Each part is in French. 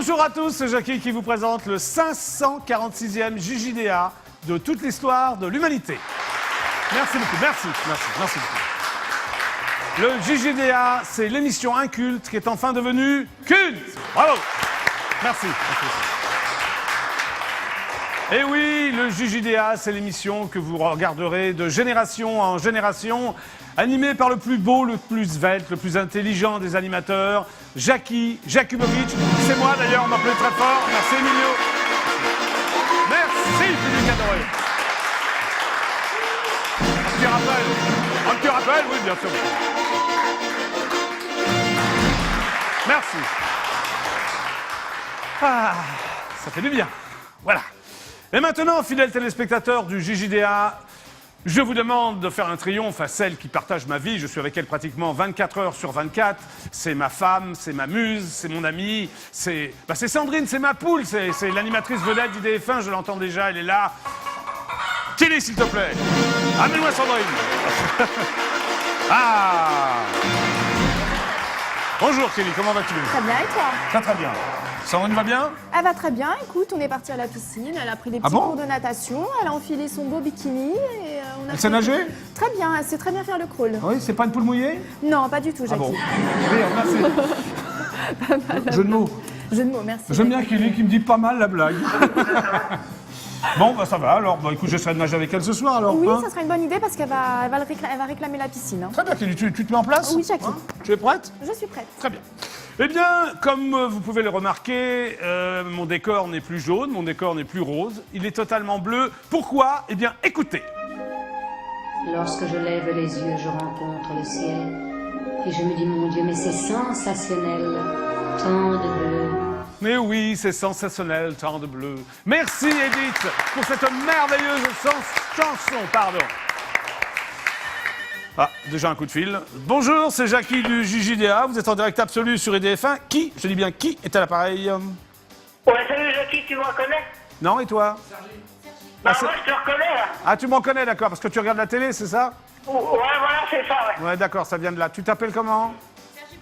Bonjour à tous, c'est Jackie qui vous présente le 546e JJDA de toute l'histoire de l'humanité. Merci beaucoup, merci beaucoup. Le JJDA, c'est l'émission inculte qui est enfin devenue culte. Bravo. Merci. Et oui, le JJDA, c'est l'émission que vous regarderez de génération en génération, animée par le plus beau, le plus svelte, le plus intelligent des animateurs, Jackie Jakubowicz. C'est moi d'ailleurs, on m'appelait très fort. Merci Emilio. Merci public adoré. Un petit rappel, oui bien sûr. Merci. Ah, ça fait du bien. Voilà. Et maintenant, fidèles téléspectateurs du JJDA, je vous demande de faire un triomphe à celle qui partage ma vie. Je suis avec elle pratiquement 24 heures sur 24. C'est ma femme, c'est ma muse, c'est mon amie, c'est Sandrine, c'est ma poule, c'est l'animatrice vedette d'IDF1, je l'entends déjà, elle est là. Kelly, s'il te plaît. Amène-moi Sandrine. Ah. Bonjour Kelly, comment vas-tu? Très bien, et toi? Très très bien. Sandrine va bien? Elle va très bien, écoute, on est parti à la piscine, elle a pris des petits cours de natation, elle a enfilé son beau bikini et on a... Elle sait nager? Très bien, elle sait très bien faire le crawl. Oui, c'est pas une poule mouillée? Non, pas du tout, Jackie. Ah bon. Rire, merci. Pas mal. Jeu de mots. Jeu de mots, merci. J'aime bien Kelly qui me dit pas mal la blague. Bon, bah ça va, alors bah, écoute, j'essaierai de nager avec elle ce soir alors. Oui, hein. ça sera une bonne idée parce qu'elle va réclamer la piscine. Hein. Très bien Kelly, tu te mets en place? Oui, Jackie. Tu es prête? Je suis prête. Très bien. Eh bien, comme vous pouvez le remarquer, mon décor n'est plus jaune, mon décor n'est plus rose, il est totalement bleu. Pourquoi? Eh bien, écoutez. Lorsque je lève les yeux, je rencontre le ciel. Et je me dis, mon Dieu, mais c'est sensationnel. Tant de bleu. Mais oui, c'est sensationnel, tant de bleu. Merci Edith pour cette merveilleuse chanson, pardon. Ah, déjà un coup de fil. Bonjour, c'est Jackie du JJDA. Vous êtes en direct absolu sur IDF1. Qui, je dis bien qui, est à l'appareil? Ouais, salut Jackie, tu me reconnais? Non, et toi? Bah moi je te reconnais là. Ah, tu m'en reconnais, d'accord, parce que tu regardes la télé, c'est ça? Ouais, voilà, c'est ça, ouais. Ouais, d'accord, ça vient de là. Tu t'appelles comment?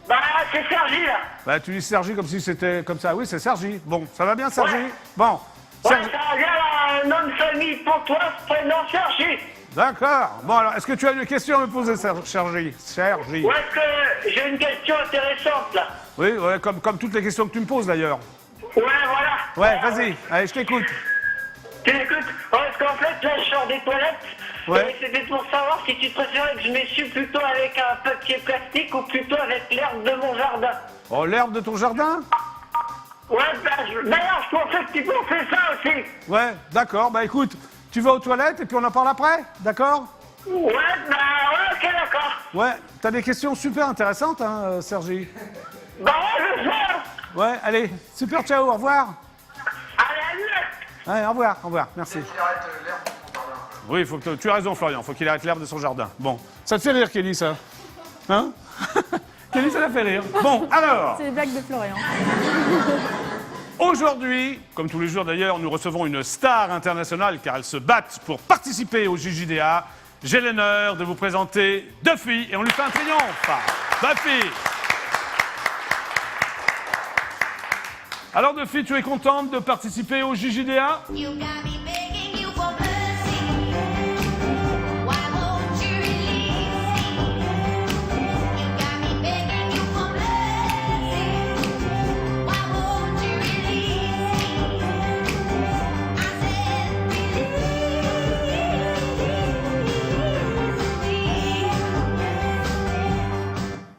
Bah c'est Sergi là. Bah, tu dis Sergi comme si c'était comme ça. Oui, c'est Sergi. Bon, ça va bien, Sergi? Ouais. Bon. Ouais, Sergi. ça vient un nom de famille pour toi, prénom Sergi. D'accord. Bon, alors, est-ce que tu as une question à me poser, Sergi? Sergi. Ouais, est-ce que j'ai une question intéressante là? Oui, ouais, comme toutes les questions que tu me poses, d'ailleurs. Ouais, voilà. Ouais, vas-y. Allez, je t'écoute. Tu écoutes? Parce qu'en fait, là, je sors des toilettes. Ouais. Et c'était pour savoir si tu préférais que je m'essuie plutôt avec un papier plastique ou plutôt avec l'herbe de mon jardin. Oh, l'herbe de ton jardin? Ouais, bah, d'ailleurs, je pensais que tu pensais ça aussi. Ouais, d'accord. Bah, écoute, tu vas aux toilettes et puis on en parle après, d'accord? Ouais, bah, ouais, ok, d'accord. Ouais, t'as des questions super intéressantes, hein, Sergi? Bah, ouais, je sais. Ouais, allez, super, ciao, au revoir. Allez, allez. Ouais, au revoir, merci. Oui, tu as raison, Florian, faut qu'il arrête l'herbe de son jardin. Bon, ça te fait rire, Kelly, ça? Hein? Kelly, ça l'a fait rire. Bon, alors, C'est les blagues de Florian. aujourd'hui, comme tous les jours d'ailleurs, nous recevons une star internationale car elles se battent pour participer au JJDA. J'ai l'honneur de vous présenter Duffy et on lui fait un triomphe. Duffy. Alors Duffy, tu es contente de participer au JJDA? You got me begging you for mercy. Why won't you release me? You got me begging you for mercy. Why won't you release me? I said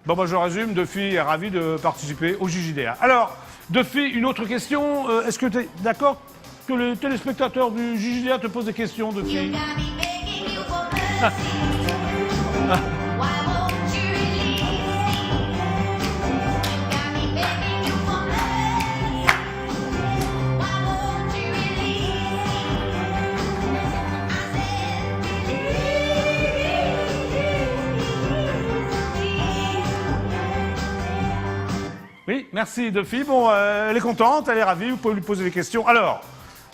Bon, bah, je résume, Duffy est ravi de participer au JJDA. Alors, Duffy, une autre question. Est-ce que tu es d'accord que les téléspectateurs du JJDA te posent des questions, you Duffy? got me begging you for mercy. Why won't you release me? You got me begging you for mercy. Why won't you release Oui, merci Duffy. Bon, elle est contente, elle est ravie, vous pouvez lui poser des questions. Alors,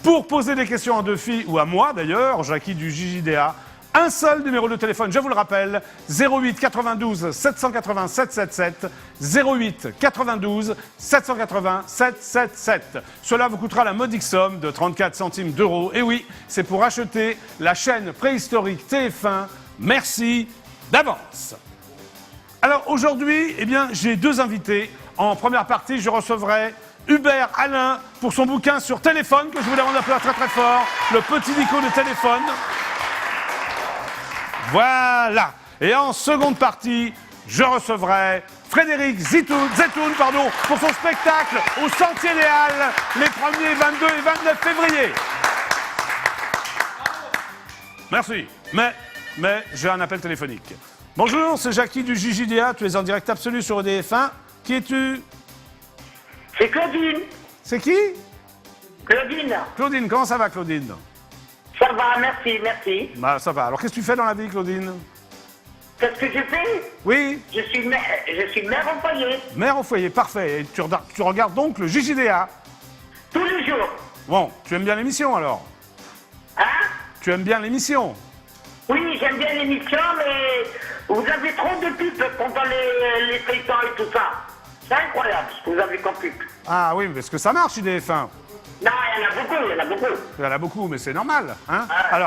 pour poser des questions à Duffy, ou à moi d'ailleurs, Jackie du JJDA, Un seul numéro de téléphone, je vous le rappelle, 08 92 780 777, 08 92 780 777. Cela vous coûtera la modique somme de 34 centimes d'euros. Et oui, c'est pour acheter la chaîne préhistorique TF1. Merci d'avance. Alors aujourd'hui, eh bien, j'ai deux invités. En première partie, je recevrai Hubert Alain pour son bouquin sur téléphone, que je vous demande d'applaudir très très fort, le petit Nico de téléphone. Voilà. Et en seconde partie, je recevrai Frédéric Zetoun, pour son spectacle au Sentier des Halles les 1er, 22 et 29 février. Merci. Mais j'ai un appel téléphonique. Bonjour, c'est Jackie du JJDA. Tu es en direct absolu sur EDF1. Qui es-tu? C'est Claudine. C'est qui? Claudine. Claudine, comment ça va, Claudine? Ça va, merci, merci. Bah, ça va. Alors, qu'est-ce que tu fais dans la vie, Claudine? Qu'est-ce que je fais? Oui, Je suis mère au foyer. mère au foyer, parfait. Et tu regardes donc le JJDA. Tous les jours. Bon, tu aimes bien l'émission, alors? Hein? Tu aimes bien l'émission? Oui, j'aime bien l'émission, mais vous avez trop de pubs pendant les feuilletons et tout ça. C'est incroyable ce que vous avez comme pub. Ah oui, mais est-ce que ça marche, IDF1? Non, il y en a beaucoup, il y en a beaucoup. Il y en a beaucoup, mais c'est normal, hein?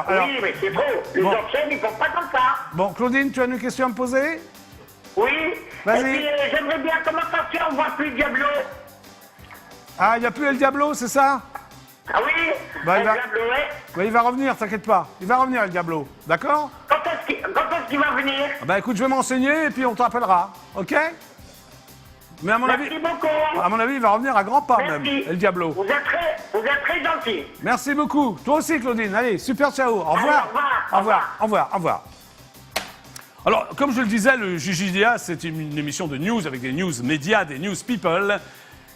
Oui, mais c'est trop. Les Bon. autres chaînes, ils font pas comme ça. Bon, Claudine, tu as une question à me poser? Oui. Vas-y. Et puis, j'aimerais bien, comment ça se fait, on voit plus Diablo? Ah, il n'y a plus El Diablo, c'est ça? Ah oui? Bah, Le il va- Diablo, ouais. Bah, il va revenir, t'inquiète pas. Il va revenir, El Diablo, d'accord? Quand est-ce qu'il va venir? Ah bah écoute, je vais m'enseigner et puis on te rappellera, ok? Mais à mon Merci avis, beaucoup. il va revenir à grands pas Merci. même, El Diablo. Vous êtes très gentil. Merci beaucoup. Toi aussi, Claudine. Allez, super, ciao. Au revoir. au revoir. Au revoir. Au revoir. Au revoir. Alors, comme je le disais, le JJDA, c'est une émission de news avec des news médias, des news people.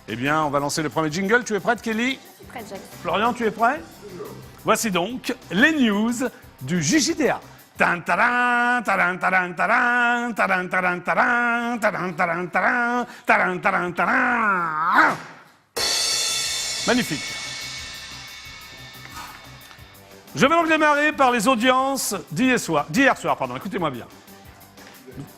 Eh bien, on va lancer le premier jingle. Tu es prête, Kelly? Je suis prête, Jacques. Florian, tu es prêt? Voici donc les news du JJDA. Tan, taran, taran, taran, taran, taran, taran, taran, taran, taran, taran, taran, taran, taran. Magnifique. Je vais donc démarrer par les audiences d'hier soir. Écoutez-moi bien.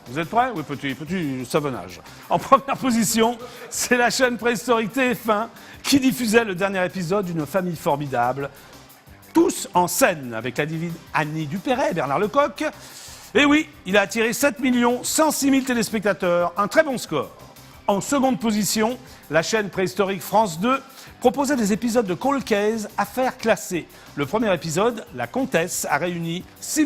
Vous êtes prêts? Oui, petit savonnage. En première position, c'est la chaîne préhistorique TF1 qui diffusait le dernier épisode d'une famille formidable. Tous en scène avec la divine Annie Dupéret et Bernard Lecoq. Et oui, il a attiré 7 106 000 téléspectateurs, un très bon score. En seconde position, la chaîne préhistorique France 2 proposait des épisodes de Cold Case, affaires classées. Le premier épisode, La Comtesse, a réuni 6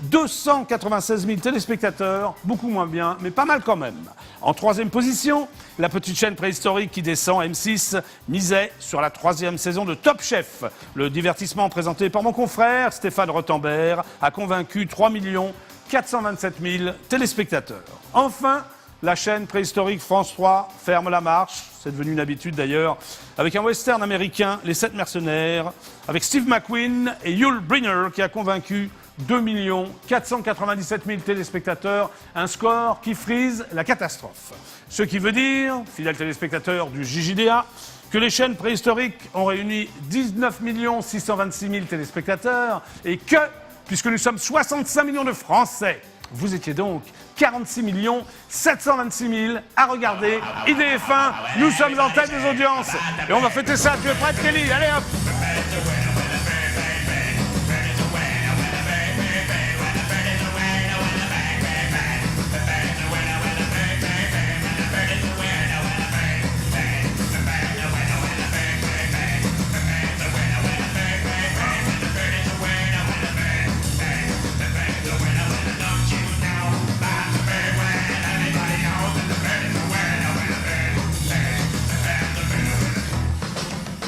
296 000 téléspectateurs, beaucoup moins bien, mais pas mal quand même. En troisième position, la petite chaîne préhistorique qui descend, M6, misait sur la 3e saison de Top Chef. Le divertissement présenté par mon confrère Stéphane Rothenberg a convaincu 3 427 000 téléspectateurs. Enfin, la chaîne préhistorique France 3 ferme la marche, c'est devenu une habitude d'ailleurs, avec un western américain, Les 7 mercenaires, avec Steve McQueen et Yul Brynner qui a convaincu 2 497 000 téléspectateurs, un score qui frise la catastrophe. Ce qui veut dire, fidèles téléspectateurs du JJDA, que les chaînes préhistoriques ont réuni 19 626 000 téléspectateurs et que, puisque nous sommes 65 millions de Français, vous étiez donc 46 726 000 à regarder IDF1. Nous sommes en tête des audiences. Et on va fêter ça. Tu es prête, Kelly? Allez, hop!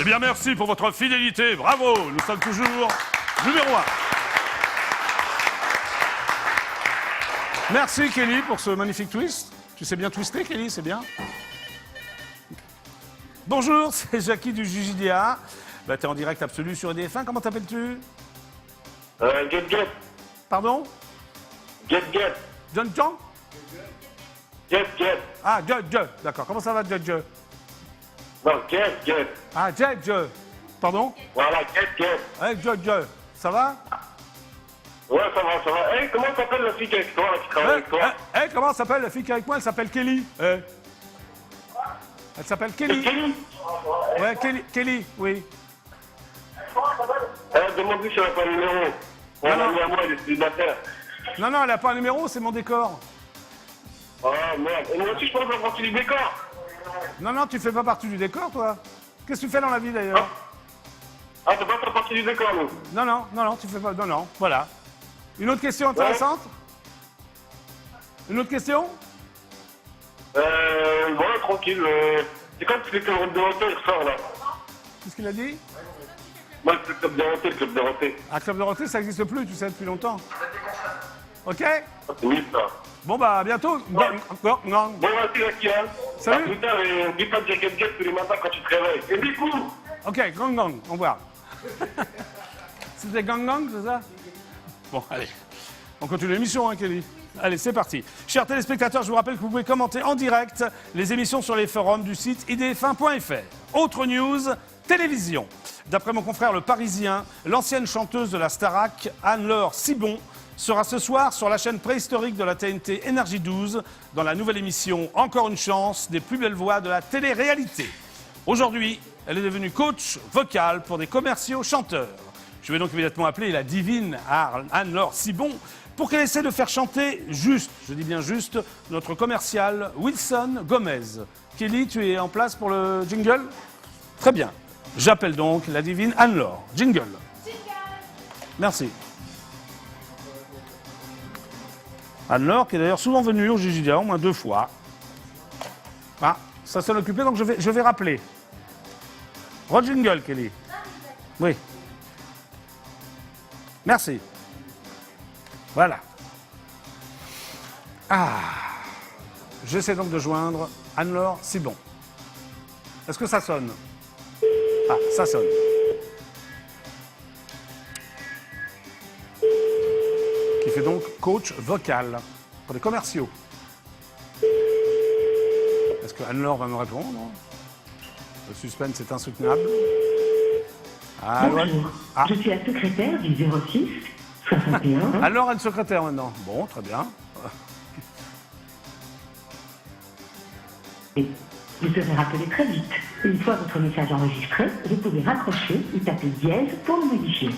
Eh bien, merci pour votre fidélité. Bravo, nous sommes toujours numéro 1. Merci, Kelly, pour ce magnifique twist. Tu sais bien twister, Kelly, c'est bien. Bonjour, c'est Jackie du JJDA. Bah, t'es en direct absolu sur EDF1. Comment t'appelles-tu? Get. Pardon? Get. John John? Get. Ah, Judge. D'accord. Comment ça va, Judge? Non, get. Ah, Judge. Pardon? Voilà, get. Hey, Judge. Ça va? Ouais, ça va, ça va. Hey, comment s'appelle la fille qui est avec toi, là, qui travaille avec toi? Comment s'appelle la fille qui est avec moi? Elle s'appelle Kelly. Elle s'appelle Kelly. Kelly? Ouais, Kelly, oui. Demande-lui si elle n'a pas le numéro. On Non, a non. mis à moi, il est célibataire. Non, elle n'a pas un numéro, c'est mon décor. Ah, merde. Et moi aussi, je pense faire partie du décor. Non, tu fais pas partie du décor, toi. Qu'est-ce que tu fais dans la vie, d'ailleurs? Ah, t'as pas fait partie du décor, nous? Non, tu fais pas... Non, voilà. Une autre question intéressante? Une autre question? Voilà, tranquille. C'est quand que le Club Dorothée, il ressort, là? Qu'est-ce qu'il a dit? Moi, le Club Dorothée, le Club Dorothée. Ah, Club Dorothée, ça n'existe plus, tu sais, depuis longtemps. Ok? Ah, c'est nul, ça. Bon, bah, à bientôt. Ouais. Non. Bon, merci, Lakian. Salut. À plus tard, et n'oublie pas de Jacket Get tous les matins quand tu te réveilles. Et du coup, Ok, gang, au revoir. C'était gang, c'est ça? Bon, allez. On continue l'émission, hein, Kelly. Allez, c'est parti. Chers téléspectateurs, je vous rappelle que vous pouvez commenter en direct les émissions sur les forums du site idf1.fr. Autre news, télévision. D'après mon confrère Le Parisien, l'ancienne chanteuse de la Starac, Anne-Laure Cibon, sera ce soir sur la chaîne préhistorique de la TNT Énergie 12 dans la nouvelle émission Encore une chance des plus belles voix de la télé-réalité. Aujourd'hui, elle est devenue coach vocal pour des commerciaux chanteurs. Je vais donc immédiatement appeler la divine Anne-Laure Cibon pour qu'elle essaie de faire chanter juste, je dis bien juste, notre commercial Wilson Gomez. Kelly, tu es en place pour le jingle? Très bien. J'appelle donc la divine Anne-Laure. Jingle. Merci. Anne-Laure, qui est d'ailleurs souvent venue au JJDA, au moins 2 fois. Ah, ça s'en occupé, donc je vais rappeler. Jingle, Kelly. Oui. Merci. Voilà. Ah. J'essaie donc de joindre Anne-Laure Cibon. Est-ce que ça sonne? Ah, ça sonne. Qui fait donc coach vocal pour les commerciaux. Est-ce que Anne-Laure va me répondre? Le suspense est insoutenable. Ah, Bonjour, ah. je suis la secrétaire du 06 61. Alors, elle est secrétaire maintenant. Bon, très bien. Et vous serez rappelé très vite. Une fois votre message enregistré, vous pouvez raccrocher ou taper dièse pour le modifier.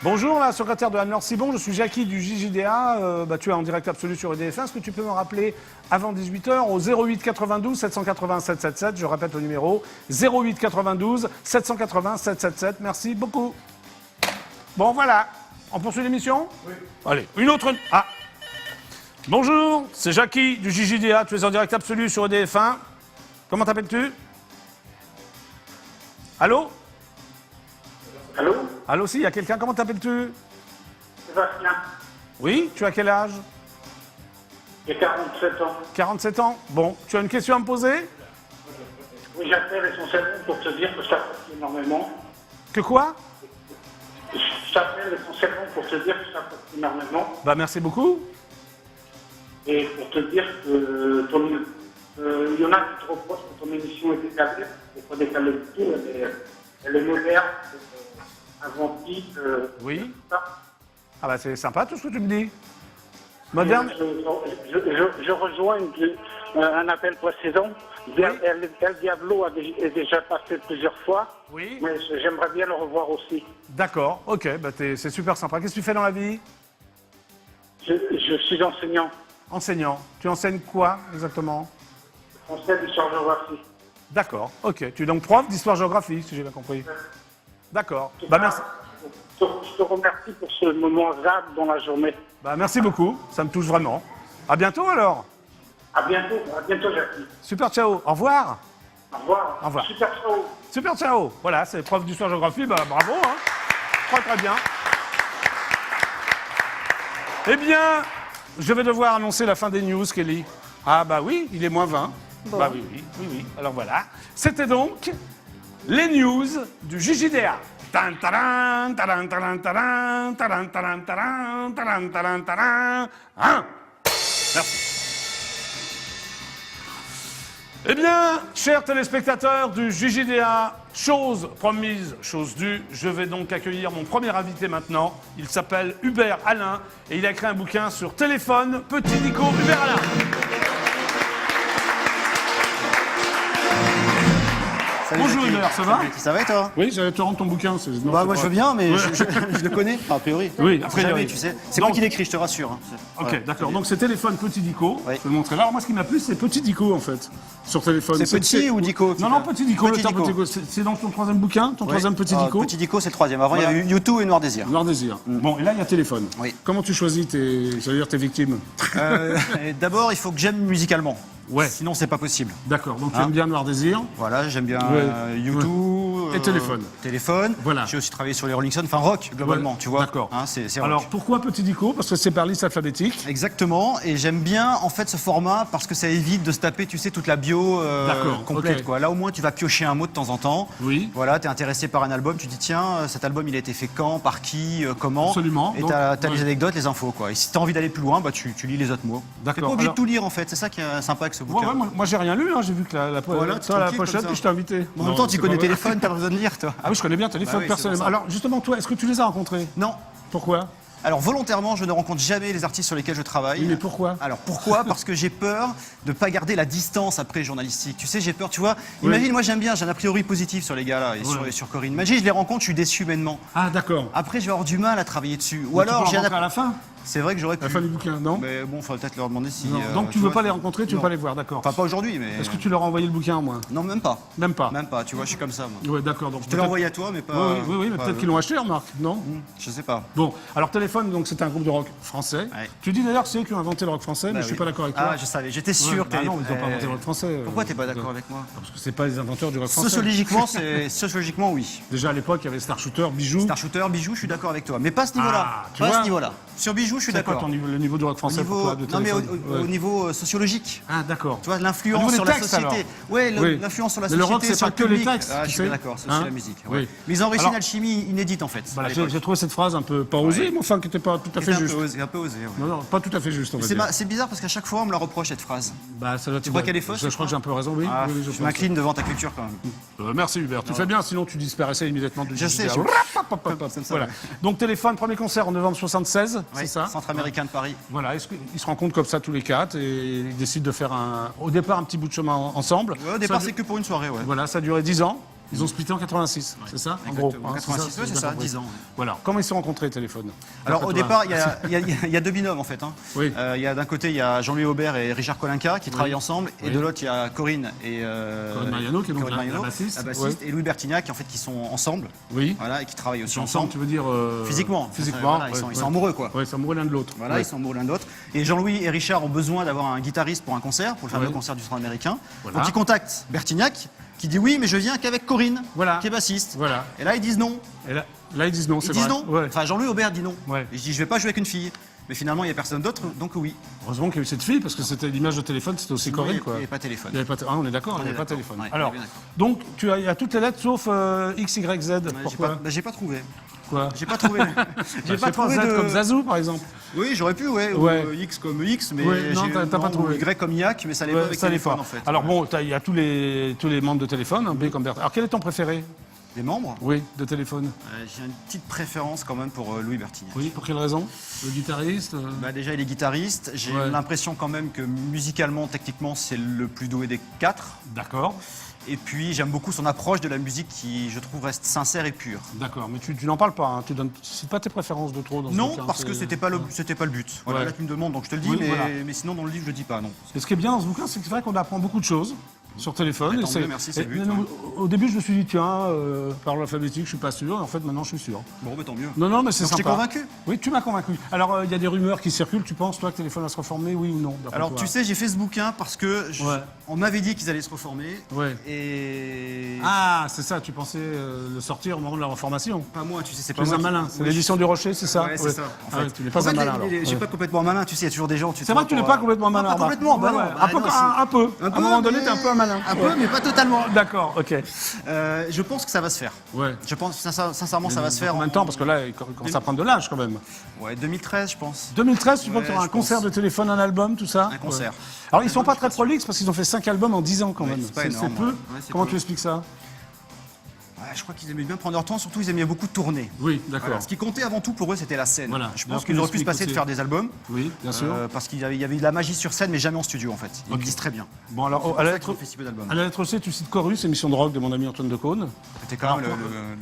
Bonjour, la secrétaire de Anne-Laure Cibon, je suis Jackie du JJDA. Tu es en direct absolu sur EDF1. Est-ce que tu peux me rappeler avant 18h au 08 92 780 777? Je répète le numéro 08 92 780 777. Merci beaucoup. Bon, voilà. On poursuit l'émission? Oui. Allez, une autre... Ah. Bonjour, c'est Jackie du JJDA. Tu es en direct absolu sur EDF1. Comment t'appelles-tu? Allô? allô? Allô, si, il y a quelqu'un. Comment t'appelles-tu? Sébastien, Oui, tu as quel âge? j'ai 47 ans. 47 ans. Bon, tu as une question à me poser? Oui, j'appelle essentiellement pour te dire que je t'apprécie énormément. Que quoi? Je t'appelle essentiellement pour te dire que je t'apprécie énormément. Bah, merci beaucoup. Et pour te dire que il y en a qui te reprochent que ton émission est décalée. Il faut décaler du tout. Elle est moderne, inventive. Oui. Tout ça. Ah bah, c'est sympa tout ce que tu me dis. Moderne? Je rejoins un appel précédent. El Diablo est déjà passé plusieurs fois. Oui. Mais j'aimerais bien le revoir aussi. D'accord, ok, bah c'est super sympa. Qu'est-ce que tu fais dans la vie? Je suis enseignant. Enseignant. Tu enseignes quoi exactement? Français d'histoire-géographie. D'accord, ok. Tu es donc prof d'histoire-géographie, si j'ai bien compris. D'accord. Bah merci. Je te remercie pour ce moment rare dans la journée. Bah merci beaucoup, ça me touche vraiment. À bientôt alors. À bientôt Jackie. Super, ciao. Au revoir. Au revoir. Au revoir. Super ciao. Super, ciao. Voilà, c'est prof d'histoire-géographie, bah bravo, hein. Très très bien. Eh bien, je vais devoir annoncer la fin des news, Kelly. Ah bah oui, il est moins 20. Bon. Bah oui. Alors voilà. C'était donc les news du JJDA. Tan, taran, taran, taran, taran, taran, taran, taran, taran, taran, taran. Hein? Merci. Eh bien, chers téléspectateurs du JJDA, chose promise, chose due, je vais donc accueillir mon premier invité maintenant. Il s'appelle Hubert Alain et il a écrit un bouquin sur téléphone. Petit Nico, Hubert Alain. Salut, Bonjour Jackie. Hubert, ça va? Ça va et toi? Oui, j'allais te rendre ton bouquin. Non, Bah c'est moi pas- je veux bien, mais Ouais. je le connais, a priori. Oui, a priori. Jamais, tu sais. C'est Donc- moi qui l'écris, je te rassure. hein. Ok, Ouais. d'accord. Donc c'est téléphone Petit Dico. Oui. Je vais le montrer là. Alors moi, ce qui m'a plu, c'est Petit Dico en fait, sur téléphone. C'est Petit ou Dico qui Non, non, t'a- Petit Dico. Petit le terme Dico. Petit Dico. C'est dans ton troisième bouquin, ton Ouais. troisième Petit Ah, Dico. Petit Dico, c'est le troisième. Avant, Voilà. il y a eu YouTube et Noir Désir. Noir Désir. Bon, et là, il y a téléphone. Oui. Comment tu choisis tes victimes? Et D'abord, il faut que j'aime musicalement. Ouais. Sinon, c'est pas possible. D'accord, donc tu Hein aimes bien Noir Désir. Voilà, j'aime bien Ouais. YouTube. Et téléphone. Téléphone. Voilà. J'ai aussi travaillé sur les Rolling Stones, enfin rock, globalement, Ouais. tu vois. D'accord. Hein, c'est rock. Alors pourquoi Petit Dico? Parce que c'est par liste alphabétique. Exactement, et j'aime bien en fait ce format parce que ça évite de se taper, tu sais, toute la bio D'accord, complète. ok. Quoi. Là au moins tu vas piocher un mot de temps en temps. Oui. Voilà, tu es intéressé par un album, tu dis tiens, cet album il a été fait quand, par qui, comment. Absolument. Et Donc, tu as ouais. les anecdotes, les infos. Quoi. Et si tu as envie d'aller plus loin, bah, tu lis les autres mots. Tu D'accord, pas obligé alors- de tout lire en fait, c'est ça qui est sympa avec ce Ouais, bouquin. ouais, moi j'ai rien lu, hein. J'ai vu que la Voilà, toi, t'es la tranquille pochette, comme ça. puis je t'ai invité. En même Non, temps, tu c'est connais pas vrai. téléphone, t'as pas besoin de lire toi. Ah oui, je connais bien téléphone Bah oui, c'est personnellement. pour ça. Alors justement, toi, est-ce que tu les as rencontrés? Non. Pourquoi? Alors volontairement, je ne rencontre jamais les artistes sur lesquels je travaille. Oui, mais pourquoi? Alors pourquoi? Parce que j'ai peur de pas garder la distance après journalistique. Tu sais, j'ai peur, tu vois. Imagine, moi j'aime bien, j'ai un a priori positif sur les gars là et sur Corinne. Imagine, je les rencontre, je suis déçu humainement. Ah d'accord. Après, je vais avoir du mal à travailler dessus. Ou Mais tu alors, peux j'ai en rencontrer à la fin, C'est vrai que j'aurais pu. la fin du bouquin, non? Mais bon, faudrait peut-être leur demander si. Non. Donc tu veux pas les rencontrer, tu veux non. pas les voir, d'accord. Enfin, pas aujourd'hui, mais. Est-ce que tu leur as envoyé le bouquin au moins? Non, même pas. Même pas. Même pas. Tu vois, je suis comme ça, moi. Ouais, d'accord. Donc Je te l'ai envoyé à toi, mais pas. Oui, mais pas- peut-être qu'ils l'ont acheté, remarque, non? Je sais pas. Bon, alors Téléphone, donc c'est un groupe de rock français. Ouais. Tu dis d'ailleurs que c'est eux qui ont inventé le rock français, mais Bah je suis oui. pas d'accord avec toi. Ah, je savais. J'étais sûr Ouais, que bah t'allais- non, ils n'ont pas inventé le rock français. Pourquoi t'es pas d'accord avec moi? Parce que c'est pas les inventeurs du rock français. Sociologiquement, oui. Déjà à l'époque, il y avait Star Shooter, Bijou. Star Shooter, Bijou, je suis d'accord avec toi. Mais pas à ce niveau-là. Ah, tu Pas à vois ce niveau-là. Sur Bijou, je suis C'est quoi d'accord. le niveau du rock Au français pour niveau, toi, de non mais Téléphone? au Ouais. niveau sociologique. Ah, d'accord. Tu vois, Au l'influence niveau sur des la textes, société. alors. Ouais, Oui. l'influence sur la Mais le société, rock, c'est sur pas le que les public. textes, Ah, tu je suis sais. d'accord, c'est Hein aussi la musique. Oui. Ouais. Mais ils ont réussi Alors- une alchimie inédite en fait. Voilà, à j'ai l'époque. trouvé cette phrase un peu pas osée, mais enfin qui n'était pas tout à fait C'était juste. un peu osé. Ouais. Non, non, pas tout à fait juste, on va C'est dire. c'est bizarre parce qu'à chaque fois on me la reproche cette phrase. Bah, ça doit Tu crois qu'elle est fausse, Je tu crois que j'ai un peu raison, oui. Ah, Oui, je pense. m'incline devant ta culture quand même. Merci Hubert, tu fais bien, sinon tu disparaissais immédiatement du Je sais, JJDA. Comme ça, Voilà. ouais. Donc Téléphone, premier concert en novembre 76, c'est Oui, ça? Centre américain de Paris. Voilà, ils se rencontrent comme ça tous les quatre et ils décident de faire au départ un petit bout de chemin ensemble. Ouais, au départ Ça c'est que pour une soirée, ouais. Voilà, ça a duré 10 ans. Ils ont splitté en 86, c'est ça? En gros. Exactement. hein, 86, c'est ouais, c'est j'ai ça, compris. 10 ans, ouais. Voilà. Comment ils se sont rencontrés, Téléphone? Alors D'après au toi. départ, il y a deux binômes en fait. Hein. Oui. Il y a d'un côté il y a Jean-Louis Aubert et Richard Kolinka qui travaillent ensemble, et Oui. de l'autre il y a Corinne et Corinne Mariano, qui est donc Corinne la Mariano, bassiste. ouais. Et Louis Bertignac en fait qui sont ensemble, Oui. voilà, et qui travaillent aussi Ensemble, ensemble. tu veux dire. Physiquement. Physiquement. Voilà, ils ouais, sont amoureux quoi. Oui, ils sont amoureux l'un de l'autre. Voilà, Ouais. ils sont amoureux l'un de l'autre. Et Jean-Louis et Richard ont besoin d'avoir un guitariste pour un concert, pour le fameux Ouais. concert du Centre américain. Voilà. Donc ils contactent Bertignac qui dit oui, mais je viens qu'avec Corinne, Voilà. qui est bassiste. Voilà. Et là ils disent non. Et là, ils disent non, Ils c'est disent vrai. non. Ouais. Enfin Jean-Louis Aubert dit non. Ouais. Et je dis je vais pas jouer avec une fille. Mais finalement il n'y a personne d'autre, donc oui. Heureusement qu'il y a eu cette fille, parce que c'était l'image de Téléphone, c'était aussi Corinne, Il quoi. n'y avait pas de téléphone. Il y avait pas ah, on est d'accord, il n'y est avait pas de d'accord. téléphone. Ouais, Alors, on est d'accord. donc, il y a toutes les lettres sauf X, Y, Z. Ouais, Pourquoi? j'ai pas trouvé. Quoi? J'ai pas trouvé. J'ai Pas Z comme Zazou, par exemple. Oui, j'aurais pu, ouais. Ouais. Ou X comme X, mais Ouais, non, t'as pas ou trouvé. Y comme Yak, mais ça allait pas Ouais, avec ça l'est téléphone pas. en fait. Alors Ouais. bon, il y a tous les membres de Téléphone, hein, B comme Bertrand. Alors quel est ton préféré? Les membres. Oui, de Téléphone. J'ai une petite préférence quand même pour Louis Bertignac. Oui, pour quelle raison? Le guitariste Bah déjà il est guitariste. J'ai Ouais. l'impression quand même que musicalement, techniquement, c'est le plus doué des quatre. D'accord, Et puis j'aime beaucoup son approche de la musique qui, je trouve, reste sincère et pure. d'accord. Mais tu n'en parles pas, hein. Tu cites pas tes préférences de trop dans ce Non, bouquin, parce que c'est- c'était pas le but. Voilà, Ouais. là tu me demandes, donc je te le dis, Oui, mais, voilà. mais sinon dans le livre je le dis pas, non. Et ce qui est bien dans ce bouquin, c'est que c'est vrai qu'on apprend beaucoup de choses sur Téléphone. Bah, et tant c'est- mieux, merci, c'est et- le but, non, ouais. Au début, je me suis dit, tiens, par l'alphabétique, je suis pas sûr. Et en fait, maintenant, je suis sûr. Bon, bah tant mieux. Non, non, mais c'est Donc, je t'ai sympa. convaincu. Oui, tu m'as convaincu. Alors, il y a des rumeurs qui circulent. Tu penses, toi, que Téléphone va se reformer, oui ou non d'après Alors toi tu sais, j'ai fait ce bouquin parce que Ouais. on m'avait dit qu'ils allaient se reformer. Ouais. Et Ah, c'est ça, tu pensais le sortir au moment de la reformation. pas moi, tu sais, c'est Tu pas es moi. un qui- malin. C'est Ouais, l'édition du Rocher, c'est ça? Ouais, c'est Ouais. ça. En Ah fait. ouais, tu n'es pas En fait, un malin, alors. Je suis Ouais. pas complètement malin, tu sais, il y a toujours des gens. C'est vrai que tu n'es pas complètement malin. Pas remarque. complètement, bah Ouais, non. ouais. Bah Un peu, non, un peu. Un À un peu, moment donné, mais- tu es un peu un malin. malin. Un peu, mais pas totalement. D'accord, ok. Je pense que ça va se faire. Ouais. Je pense sincèrement ça va se faire En même temps, parce que là, il commence à prendre de l'âge quand même. Ouais, 2013, je pense. 2013, tu penses Ouais, qu'il y aura un je pense. concert de téléphone, un album, tout ça? Un concert. Ouais. Alors, ils sont pas très prolixes parce qu'ils ont fait 5 albums en 10 ans quand Ouais, même. c'est pas énorme, peu. ouais. Ouais, c'est Comment peu. tu expliques ça? Ouais, je crois qu'ils aimaient bien prendre leur temps, surtout ils aimaient beaucoup tourner. Oui, d'accord. Voilà. Ce qui comptait avant tout pour eux, c'était la scène. Voilà. Je Alors, pense qu'ils auraient pu se explique passer de aussi. faire des albums. Oui, bien sûr. Parce qu'il y avait de la magie sur scène, mais jamais en studio en fait. Ils le disent très bien. Bon, alors, C'est à pour la ça lettre qu'ils ont fait si peu d'albums. à la lettre C, tu cites Chorus, émission de rock de mon ami Antoine Decaune. C'était quand même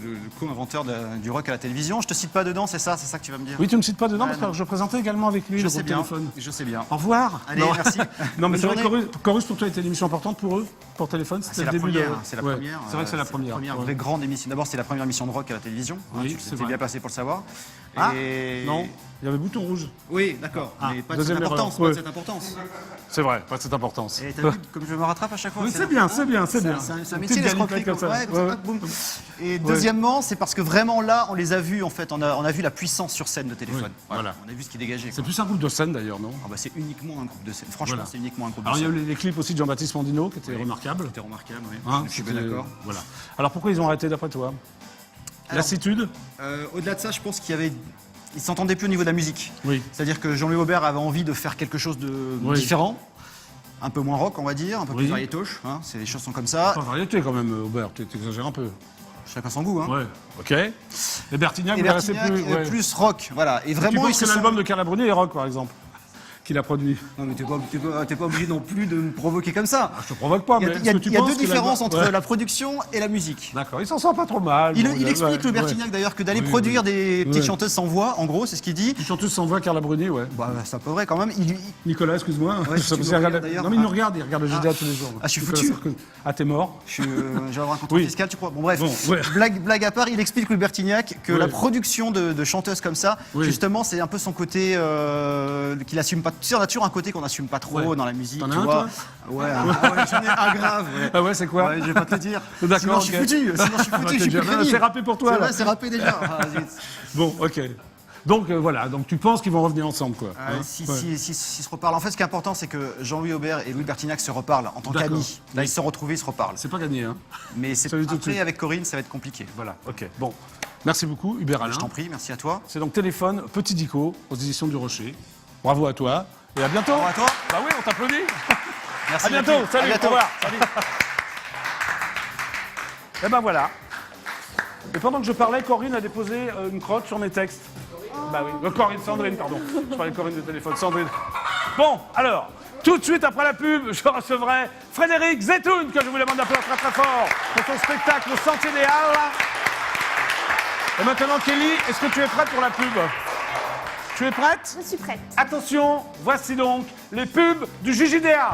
le co-inventeur du rock à la télévision. Je te cite pas dedans, c'est ça que tu vas me dire. Oui, tu me cites pas dedans Ouais, parce que non. je présentais également avec lui je le sais groupe bien. téléphone. Je sais bien. Au revoir. Allez, Non. merci. Non, mais Bonne c'est vrai que journée. Chorus pour toi était une émission importante pour eux, pour téléphone. C'était C'est le la début première. de... C'est la Ouais. première. C'est vrai que c'est la première. Ouais. vraie grande émission. D'abord, c'est la première émission de rock à la télévision. Oui, Tu c'est t'es vrai. bien placé pour le savoir. Ah, Et- non, il y avait bouton rouge. Oui, d'accord. Ah, mais pas de cette deuxième erreur. importance. Ouais. Pas de cette importance. C'est vrai, pas de cette importance. Et t'as vu comme je me rattrape à chaque fois. Oui, c'est bien, c'est bien. C'est un Une métier, petite les escroqueries galipettes comme ça. Ouais, boum. Et deuxièmement, c'est parce que vraiment là, on les a vus en fait. On a vu la puissance sur scène de téléphone. Oui, voilà. On a vu ce qui dégageait. C'est plus un groupe de scène d'ailleurs, non? Ah bah, c'est uniquement un groupe de scène. Franchement, Voilà. c'est uniquement un groupe de Alors il y a scène. eu les clips aussi de Jean-Baptiste Mondino qui étaient Oui. remarquables. C'était remarquable, oui. Hein, je suis bien c'était- d'accord. Voilà. Alors pourquoi ils ont arrêté d'après toi? Alors, Lassitude? Au-delà de ça, je pense qu'il y avait. Ils s'entendaient plus au niveau de la musique. Oui. C'est-à-dire que Jean-Louis Aubert avait envie de faire quelque chose de Oui. différent, un peu moins rock, on va dire, un peu Oui. plus variétoche. Hein, les choses sont comme ça. Pas variété quand même, Aubert, tu exagères un peu. Chacun son goût. Hein. Ouais, ok. Et Bertignac, Et vous restez Bertignac, plus... ouais. plus rock, voilà. Et Tu vraiment, penses ils que se sont- l'album de Carla Bruni est rock, par exemple, qu'il a produit? Non, mais t'es pas obligé non plus de me provoquer comme ça. Je te provoque pas, Il y a, mais il y a- est-ce que tu il y a penses deux que différences l'album- entre Ouais. la production et la musique. D'accord, il s'en sort pas trop mal. Il, Bon, il ouais, explique, le ouais. Bertignac, d'ailleurs, que d'aller Oui, produire oui. des petites Ouais. chanteuses sans voix, en gros, c'est ce qu'il dit. Une chanteuse sans voix, Carla Bruni, ouais. Bah, c'est un peu vrai quand même. Nicolas, excuse-moi. Ouais, si tu me regarde- regardes, d'ailleurs. Non, mais il nous regarde, il regarde le GDA tous les jours. Ah, je suis Nicolas foutu. Sarkozy. Ah, t'es mort? Je vais avoir un contrôle Oui. fiscal, tu crois. Bon, bref, Bon, ouais. blague à part, il explique, le Bertignac, que Ouais. la production de chanteuses comme ça, Oui. justement, c'est un peu son côté qu'il assume pas. Tu sais, on a toujours un côté qu'on assume pas trop Ouais. dans la musique. T'en as tu un, vois. toi Ouais, j'en ai un grave. Ouais. Ah ouais, c'est quoi? Ouais, je vais pas te le dire. D'accord, Sinon, je suis ok. foutu. Sinon, je suis Ah, foutu. bah, Je suis t'es plus bien. crédible. C'est râpé pour toi, C'est là. vrai, c'est râpé déjà. Ah, zut. Bon, ok. Donc voilà, donc tu penses qu'ils vont revenir ensemble, quoi. Ah, hein? si, Ouais. s'ils se reparlent. En fait, ce qui est important, c'est que Jean-Louis Aubert et Louis Bertignac se reparlent en tant D'accord. qu'amis. Là, Oui. ils se sont retrouvés, ils se reparlent. C'est pas gagné, hein. Mais c'est Salut tout de après, suite. avec Corinne, ça va être compliqué. Voilà, ok. Bon, merci beaucoup, Hubert Alain. Je t'en prie, merci à toi. C'est donc Téléphone, Petit Dico, aux éditions du Rocher. Bravo à toi, et à bientôt. Bravo à toi. Bah oui, on t'applaudit. Merci. À bientôt, Jackie. salut, À bientôt. au revoir. Salut. Et ben voilà. Et pendant que je parlais, Corinne a déposé une crotte sur mes textes. Bah oui, Corinne, Sandrine, pardon. Je parlais de Corinne de téléphone, Sandrine. Bon, alors, tout de suite après la pub, je recevrai Frédéric Zetoun, que je vous demande d'applaudir très très fort, pour son spectacle au Sentier des Halles. Et maintenant, Kelly, est-ce que tu es prête pour la pub? Tu es prête? Je suis prête. Attention, voici donc les pubs du JJDA.